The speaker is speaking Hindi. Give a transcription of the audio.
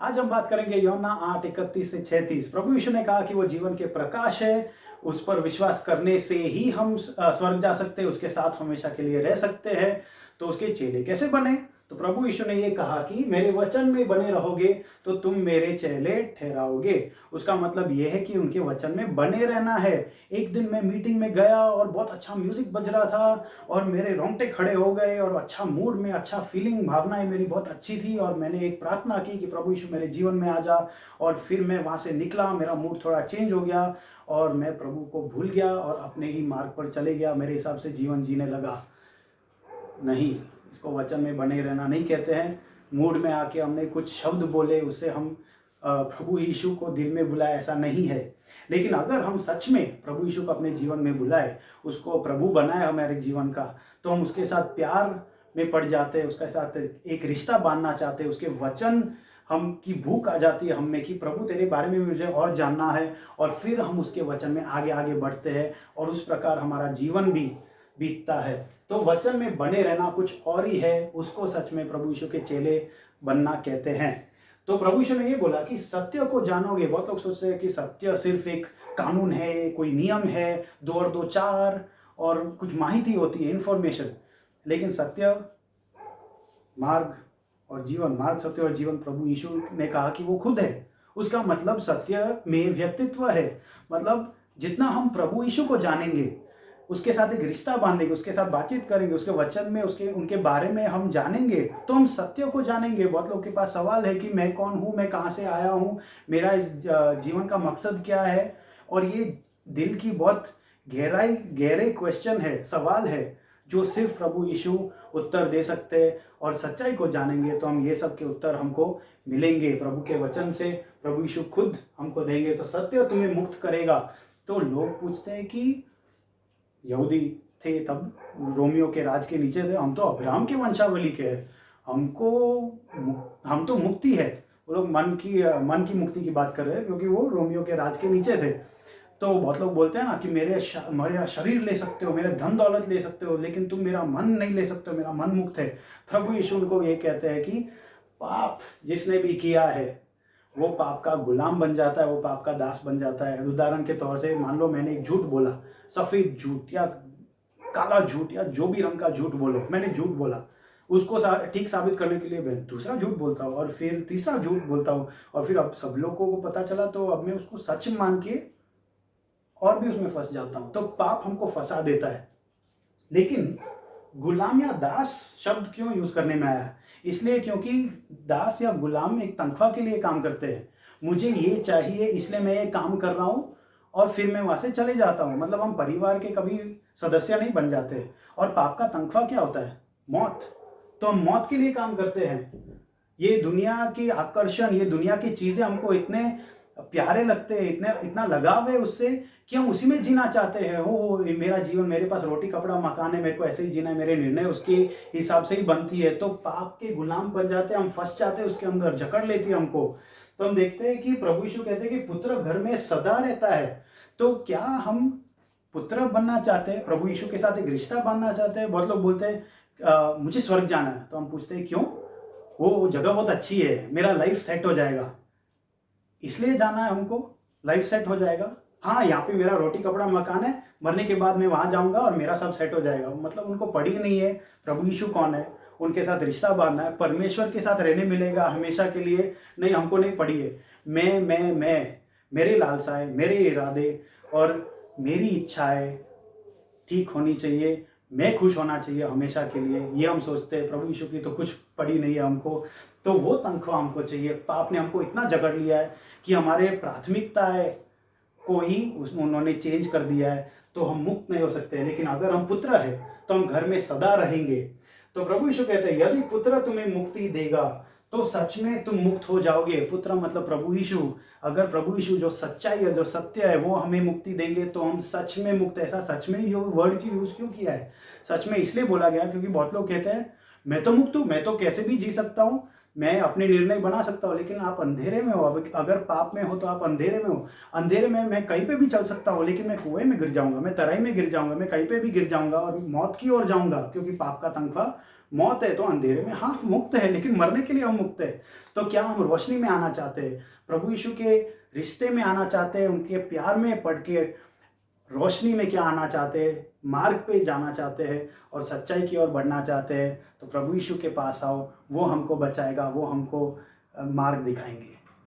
आज हम बात करेंगे यूहन्ना 8:31 से 36। प्रभु यीशु ने कहा कि वो जीवन के प्रकाश है, उस पर विश्वास करने से ही हम स्वर्ग जा सकते हैं, उसके साथ हमेशा के लिए रह सकते हैं। तो उसके चेले कैसे बने? तो प्रभु यीशु ने ये कहा कि मेरे वचन में बने रहोगे तो तुम मेरे चेले ठहराओगे। उसका मतलब ये है कि उनके वचन में बने रहना है। एक दिन मैं मीटिंग में गया और बहुत अच्छा म्यूजिक बज रहा था और मेरे रोंगटे खड़े हो गए और अच्छा मूड में, अच्छा फीलिंग, भावनाएं मेरी बहुत अच्छी थी और मैंने एक प्रार्थना की कि प्रभु यीशु मेरे जीवन में आ जा। और फिर मैं वहाँ से निकला, मेरा मूड थोड़ा चेंज हो गया और मैं प्रभु को भूल गया और अपने ही मार्ग पर चले गया, मेरे हिसाब से जीवन जीने लगा। नहीं, इसको वचन में बने रहना नहीं कहते हैं। मूड में आके हमने कुछ शब्द बोले, उससे हम प्रभु यीशु को दिल में बुलाए, ऐसा नहीं है। लेकिन अगर हम सच में प्रभु यीशु को अपने जीवन में बुलाए, उसको प्रभु बनाए हमारे जीवन का, तो हम उसके साथ प्यार में पड़ जाते हैं, उसके साथ एक रिश्ता बांधना चाहते हैं, उसके वचन हम की भूख आ जाती है हम में कि प्रभु तेरे बारे में मुझे और जानना है। और फिर हम उसके वचन में आगे आगे बढ़ते हैं और उस प्रकार हमारा जीवन भी बीतता है। तो वचन में बने रहना कुछ और ही है, उसको सच में प्रभु यीशु के चेले बनना कहते हैं। तो प्रभु यीशु ने ये बोला कि सत्य को जानोगे। बहुत लोग सोचते हैं कि सत्य सिर्फ एक कानून है, कोई नियम है, 2 और 2 4 और कुछ माहिती होती है, इंफॉर्मेशन। लेकिन सत्य, मार्ग और जीवन, मार्ग, सत्य और जीवन प्रभु यीशु ने कहा कि वो खुद है। उसका मतलब सत्य में व्यक्तित्व है। मतलब जितना हम प्रभु यीशु को जानेंगे, उसके साथ एक रिश्ता बांधेंगे, उसके साथ बातचीत करेंगे, उसके वचन में उनके बारे में हम जानेंगे, तो हम सत्य को जानेंगे। बहुत लोग के पास सवाल है कि मैं कौन हूँ, मैं कहाँ से आया हूँ, मेरा इस जीवन का मकसद क्या है। और ये दिल की बहुत गहरे क्वेश्चन है, सवाल है, जो सिर्फ प्रभु यीशु उत्तर दे सकते हैं। और सच्चाई को जानेंगे तो हम ये सब के उत्तर हमको मिलेंगे प्रभु के वचन से, प्रभु यीशु खुद हमको देंगे। तो सत्य तुम्हें मुक्त करेगा। तो लोग पूछते हैं कि यहूदी थे तब, रोमियो के राज के नीचे थे, हम तो अब्राहम की वंशावली के हैं, हम तो मुक्ति है। वो लोग मन की मुक्ति की बात कर रहे हैं, क्योंकि वो रोमियो के राज के नीचे थे। तो बहुत लोग बोलते हैं ना कि मेरा शरीर ले सकते हो, मेरे धन दौलत ले सकते हो, लेकिन तुम मेरा मन नहीं ले सकते हो, मेरा मन मुक्त है। प्रभु यीशु उनको ये कहते हैं कि पाप जिसने भी किया है वो पाप का गुलाम बन जाता है, वो पाप का दास बन जाता है। उदाहरण के तौर से मान लो मैंने एक झूठ बोला, सफ़ेद झूठ या काला झूठ या जो भी रंग का झूठ बोलो, मैंने झूठ बोला, उसको ठीक साबित करने के लिए मैं दूसरा झूठ बोलता हूँ और फिर तीसरा झूठ बोलता हूँ, और फिर अब सब लोगों को पता चला तो अब मैं उसको सच मान के और भी उसमें फंस जाता हूँ। तो पाप हमको फंसा देता है। लेकिन गुलाम या दास शब्द क्यों यूज करने में आया? इसलिए क्योंकि दास या गुलाम एक तनख्वाह के लिए काम करते हैं। मुझे ये चाहिए इसलिए मैं ये काम कर रहा हूँ और फिर मैं वहां से चले जाता हूँ। मतलब हम परिवार के कभी सदस्य नहीं बन जाते। और पाप का तनख्वाह क्या होता है? मौत। तो हम मौत के लिए काम करते हैं। ये दुनिया की आकर्षण, ये दुनिया की चीजें हमको इतने प्यारे लगते हैं, इतना लगाव है उससे कि हम उसी में जीना चाहते हैं। हो मेरा जीवन, मेरे पास रोटी कपड़ा मकान है, मेरे को ऐसे ही जीना है, मेरे निर्णय उसके हिसाब से ही बनती है। तो पाप के गुलाम बन जाते हैं, हम फंस जाते हैं उसके अंदर, जकड़ लेती है हमको। तो हम देखते हैं कि प्रभु यीशु कहते हैं कि पुत्र घर में सदा रहता है। तो क्या हम पुत्र बनना चाहते हैं, प्रभु यीशु के साथ एक रिश्ता बांधना चाहते हैं? बहुत लोग बोलते हैं मुझे स्वर्ग जाना है। तो हम पूछते हैं क्यों? वो जगह बहुत अच्छी है, मेरा लाइफ सेट हो जाएगा, इसलिए जाना है हमको? लाइफ सेट हो जाएगा? हाँ, यहाँ पे मेरा रोटी कपड़ा मकान है, मरने के बाद मैं वहाँ जाऊँगा और मेरा सब सेट हो जाएगा। मतलब उनको पड़ी नहीं है प्रभु यीशु कौन है, उनके साथ रिश्ता बांधना है, परमेश्वर के साथ रहने मिलेगा हमेशा के लिए। नहीं, हमको नहीं पड़ी है। मैं मेरे लालसाएं, मेरे इरादे और मेरी इच्छाएं ठीक होनी चाहिए, मैं खुश होना चाहिए हमेशा के लिए, ये हम सोचते हैं। प्रभु यीशु की तो कुछ पड़ी नहीं है हमको। तो वो तनख्वाह हमको चाहिए। पाप ने हमको इतना जकड़ लिया है कि हमारे प्राथमिकताएं को ही उन्होंने चेंज कर दिया है। तो हम मुक्त नहीं हो सकते। लेकिन अगर हम पुत्र है तो हम घर में सदा रहेंगे। तो प्रभु यीशु कहते हैं यदि पुत्र तुम्हें मुक्ति देगा तो सच में तुम मुक्त हो जाओगे। पुत्र मतलब प्रभु यीशु। अगर प्रभु यीशु जो सच्चाई है, जो सत्य है, वो हमें मुक्ति देंगे तो हम सच में मुक्त। ऐसा सच में ये वर्ड की यूज क्यों किया है? सच में इसलिए बोला गया क्योंकि बहुत लोग कहते हैं मैं तो मुक्त हूँ, मैं तो कैसे भी जी सकता हूँ, मैं अपने निर्णय बना सकता हूँ। लेकिन आप अंधेरे में हो। अगर पाप में हो तो आप अंधेरे में हो। अंधेरे में मैं कहीं पे भी चल सकता हूँ, लेकिन मैं कुएं में गिर जाऊंगा, मैं तराई में गिर जाऊंगा, मैं कहीं पे भी गिर जाऊंगा और मौत की ओर जाऊंगा, क्योंकि पाप का तनख्वाह मौत है तो अंधेरे में हाँ मुक्त है, लेकिन मरने के लिए हम मुक्त है। तो क्या हम रोशनी में आना चाहते हैं, प्रभु यीशु के रिश्ते में आना चाहते हैं, उनके प्यार में पढ़ के रोशनी में क्या आना चाहते हैं, मार्ग पे जाना चाहते हैं और सच्चाई की ओर बढ़ना चाहते हैं, तो प्रभु यीशु के पास आओ, वो हमको बचाएगा, वो हमको मार्ग दिखाएंगे।